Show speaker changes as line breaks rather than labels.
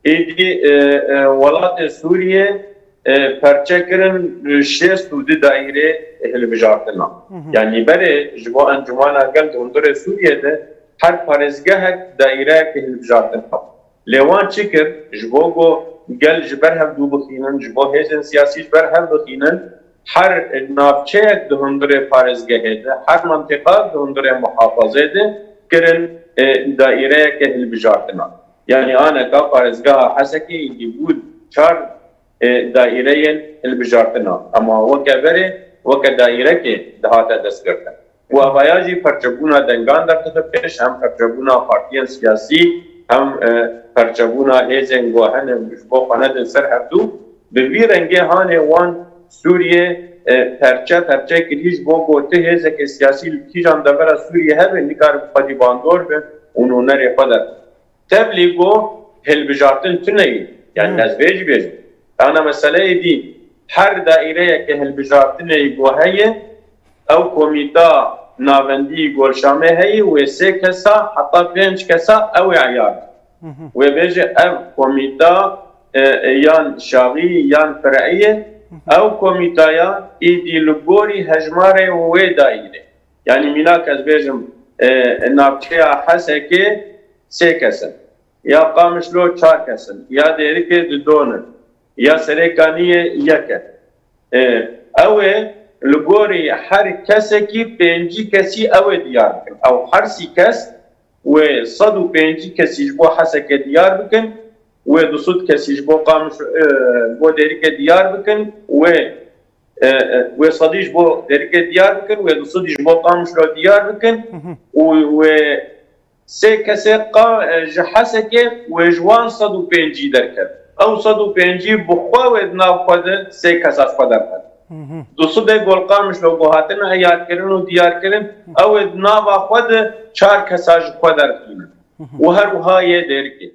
ایدی ولات سوریه پرچه کرن شیست و دی دایره هلبجارتنا یعنی بره جبا انجمان اگل دوندر سوریه ده هر پارزگاه دایره که هلبجارتنا لیوان چکر جبا گو گل جبر هم دو بخینن جبا هیزن سیاسی جبر هم بخینن هر نابچه دوندر پارزگاه ده هر منطقه دوندر محافظه ده کرن دایره که هلبجارتنا yani ana parezgaha heseki indi bud çar daireyên hilbijartina ama weke berê weke daire ki dihate destgirtin. û avaya jî perçebûna dengan derdixe pêş hem perçebûna partiyên siyasî hem perçebûna hêzên guhenin ji bo xwenedin ser hevdû bi vî rengê hanê wan Sûriye perçe kirî ji bo gotî hêzekê siyasî li kîjan devera Sûriye hebe nikarin xwedî bandor bin û nûnerê xwe der. تبلیغو هلبجارتن تنهی یعنی نزدیک بیش. انا مسئله دی هر دایره که هلبجارتن ایگوهیه او کمیته ناوندی گلشامه هی و سه کسا حتی 5 کسا او عیار و بیشه او کمیته یان شاغی یان فرعیه او کمیته یا ایدی لگوری هجماره و دایره یعنی مینا کس بیشم نابچه حسه که سه کسن یا قامشلو چهار کسن یا دیری که دونن یا سرکانیه یکه اوه لگوری هر کسی که 5 کسی اوه دیار بکن او هر 30 کس و 105 کسی جبو حسه که دیار بکن و 200 کسی جبو قامش بو دیری که دیار بکن و صدیج بو دیری که دیار بکن و 200 جبو قامشلو دیار بکن و سه کسی جحسه که و جوان 105 درکرد او 105 بخوا و ادناو خود سه کس از خود درکرد دوستو ده گلقامش لو گوهاتن حیات کرن و دیار کرن او ادناو خود 4 کس از خود درکرد و هر وها یه درکرد